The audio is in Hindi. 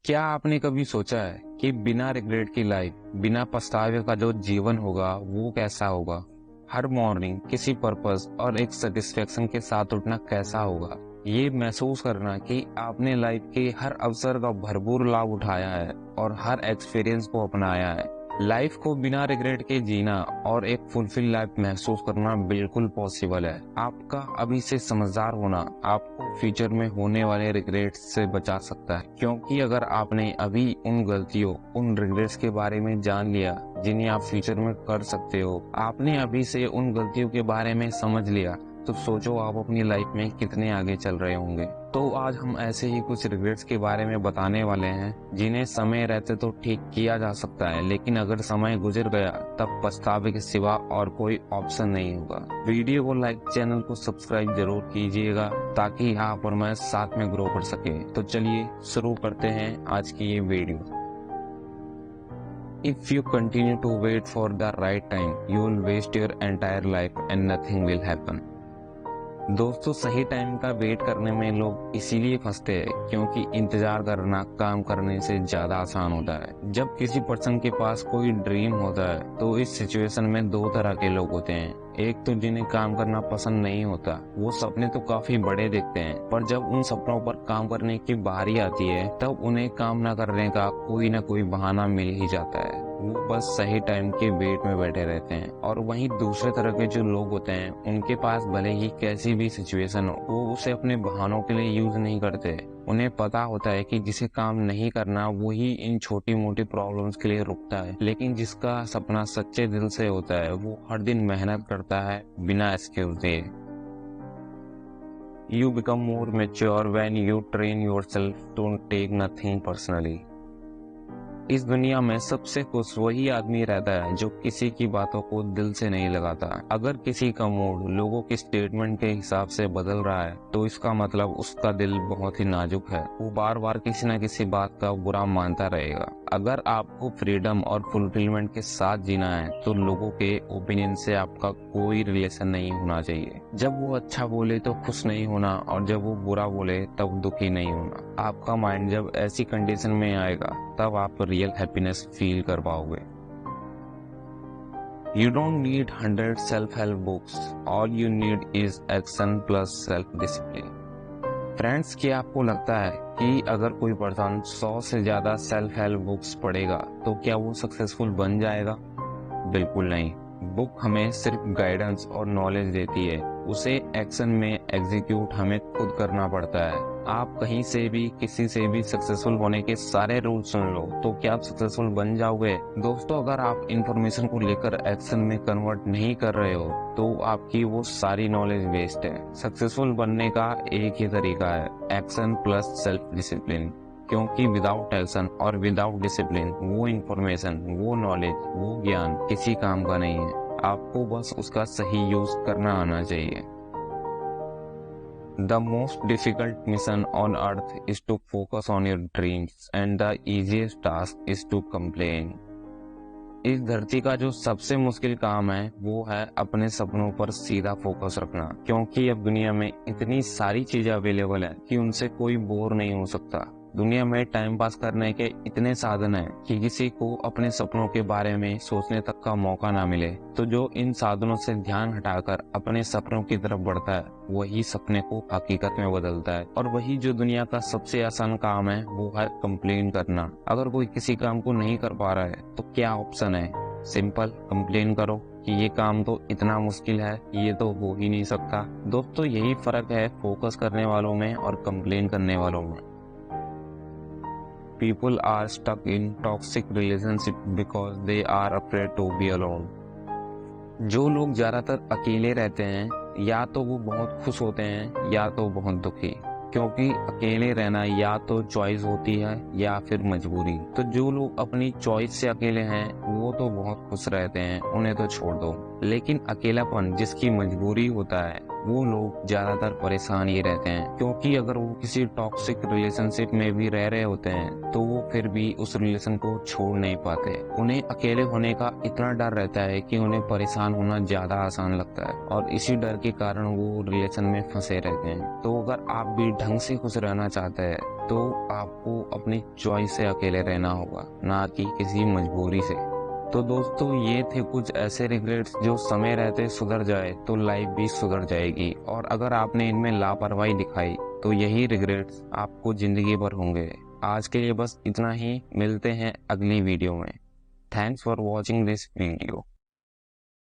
क्या आपने कभी सोचा है कि बिना रिग्रेट की लाइफ, बिना पछतावे का जो जीवन होगा वो कैसा होगा? हर मॉर्निंग किसी पर्पस और एक सेटिस्फेक्शन के साथ उठना कैसा होगा? ये महसूस करना कि आपने लाइफ के हर अवसर का भरपूर लाभ उठाया है और हर एक्सपीरियंस को अपनाया है। लाइफ को बिना रिग्रेट के जीना और एक फुलफिल लाइफ महसूस करना बिल्कुल पॉसिबल है। आपका अभी से समझदार होना आपको फ्यूचर में होने वाले रिग्रेट्स से बचा सकता है, क्योंकि अगर आपने अभी उन गलतियों, उन रिग्रेट्स के बारे में जान लिया जिन्हें आप फ्यूचर में कर सकते हो, आपने अभी से उन गलतियों के बारे में समझ लिया, तो सोचो आप अपनी लाइफ में कितने आगे चल रहे होंगे। तो आज हम ऐसे ही कुछ रिग्रेट्स के बारे में बताने वाले हैं जिन्हें समय रहते तो ठीक किया जा सकता है, लेकिन अगर समय गुजर गया तब पछतावे के सिवा और कोई ऑप्शन नहीं होगा। वीडियो को लाइक, चैनल को सब्सक्राइब जरूर कीजिएगा ताकि आप और मैं साथ में ग्रो कर सके। तो चलिए शुरू करते हैं आज की ये video. If you continue to wait for the right time, you will waste your entire life and nothing will happen. दोस्तों, सही टाइम का वेट करने में लोग इसीलिए फंसते हैं क्योंकि इंतजार करना काम करने से ज्यादा आसान होता है। जब किसी पर्सन के पास कोई ड्रीम होता है तो इस सिचुएशन में दो तरह के लोग होते हैं। एक तो जिन्हें काम करना पसंद नहीं होता, वो सपने तो काफी बड़े देखते हैं, पर जब उन सपनों पर काम करने की बारी आती है तब उन्हें काम न करने का कोई न कोई बहाना मिल ही जाता है। वो बस सही टाइम के वेट में बैठे रहते हैं। और वहीं दूसरे तरह के जो लोग होते हैं, उनके पास भले ही कैसी भी सिचुएशन हो, वो उसे अपने बहानों के लिए यूज नहीं करते। उन्हें पता होता है कि जिसे काम नहीं करना वो ही इन छोटी मोटी प्रॉब्लम्स के लिए रुकता है, लेकिन जिसका सपना सच्चे दिल से होता है वो हर दिन मेहनत करता है बिना एक्सक्यूज दिए। You become more mature when you train yourself to take nothing personally. इस दुनिया में सबसे खुश वही आदमी रहता है जो किसी की बातों को दिल से नहीं लगाता। अगर किसी का मूड लोगों के स्टेटमेंट के हिसाब से बदल रहा है तो इसका मतलब उसका दिल बहुत ही नाजुक है। वो बार बार किसी न किसी बात का बुरा मानता रहेगा। अगर आपको फ्रीडम और फुलफिलमेंट के साथ जीना है तो लोगों के ओपिनियन से आपका कोई रिलेशन नहीं होना चाहिए। जब वो अच्छा बोले तो खुश नहीं होना, और जब वो बुरा बोले तब दुखी नहीं होना। आपका माइंड जब ऐसी कंडीशन में आएगा तब आप रियल हैप्पीनेस फील कर पाओगे। You don't need 100 self-help books. All you need is action plus self-discipline. Friends, क्या आपको लगता है कि अगर कोई पर्सन 100 से ज्यादा सेल्फ हेल्प बुक्स पढ़ेगा तो क्या वो सक्सेसफुल बन जाएगा? बिल्कुल नहीं। बुक हमें सिर्फ गाइडेंस और नॉलेज देती है, उसे एक्शन में एग्जीक्यूट हमें खुद करना पड़ता है। आप कहीं से भी किसी से भी सक्सेसफुल होने के सारे रूल सुन लो तो क्या आप सक्सेसफुल बन जाओगे? दोस्तों, अगर आप इंफॉर्मेशन को लेकर एक्शन में कन्वर्ट नहीं कर रहे हो तो आपकी वो सारी नॉलेज वेस्ट है। सक्सेसफुल बनने का एक ही तरीका है, एक्शन प्लस सेल्फ डिसिप्लिन। क्योंकि विदाउट एक्शन और विदाउट डिसिप्लिन वो इंफॉर्मेशन, वो नॉलेज, वो ज्ञान किसी काम का नहीं है। आपको बस उसका सही यूज करना आना चाहिए। The most difficult mission on earth is to focus on your dreams and the easiest task is to complain. इस धरती का जो सबसे मुश्किल काम है वो है अपने सपनों पर सीधा फोकस रखना, क्योंकि अब दुनिया में इतनी सारी चीजें अवेलेबल है कि उनसे कोई बोर नहीं हो सकता। दुनिया में टाइम पास करने के इतने साधन हैं कि किसी को अपने सपनों के बारे में सोचने तक का मौका ना मिले। तो जो इन साधनों से ध्यान हटाकर अपने सपनों की तरफ बढ़ता है वही सपने को हकीकत में बदलता है। और वही जो दुनिया का सबसे आसान काम है वो है कंप्लेन करना। अगर कोई किसी काम को नहीं कर पा रहा है तो क्या ऑप्शन है? सिंपल, कंप्लेन करो कि ये काम तो इतना मुश्किल है, ये तो हो ही नहीं सकता। दोस्तों, यही फर्क है फोकस करने वालों में और कंप्लेन करने वालों में। People are stuck in toxic relationship because they are afraid to be alone. जो लोग ज्यादातर अकेले रहते हैं या तो वो बहुत खुश होते हैं या तो बहुत दुखी, क्योंकि अकेले रहना या तो चॉइस होती है या फिर मजबूरी। तो जो लोग अपनी चॉइस से अकेले हैं वो तो बहुत खुश रहते हैं, उन्हें तो छोड़ दो। लेकिन अकेलापन जिसकी मजबूरी होता है वो लोग ज्यादातर परेशान ही रहते हैं, क्योंकि अगर वो किसी टॉक्सिक रिलेशनशिप में भी रह रहे होते हैं तो वो फिर भी उस रिलेशन को छोड़ नहीं पाते। उन्हें अकेले होने का इतना डर रहता है कि उन्हें परेशान होना ज्यादा आसान लगता है, और इसी डर के कारण वो रिलेशन में फंसे रहते हैं। तो अगर आप भी ढंग से खुश रहना चाहते हैं तो आपको अपनी चॉइस से अकेले रहना होगा, ना कि किसी मजबूरी से। तो दोस्तों, ये थे कुछ ऐसे रिग्रेट्स जो समय रहते सुधर जाए तो लाइफ भी सुधर जाएगी, और अगर आपने इनमें लापरवाही दिखाई तो यही रिग्रेट्स आपको जिंदगी भर होंगे। आज के लिए बस इतना ही, मिलते हैं अगली वीडियो में। Thanks for watching this video.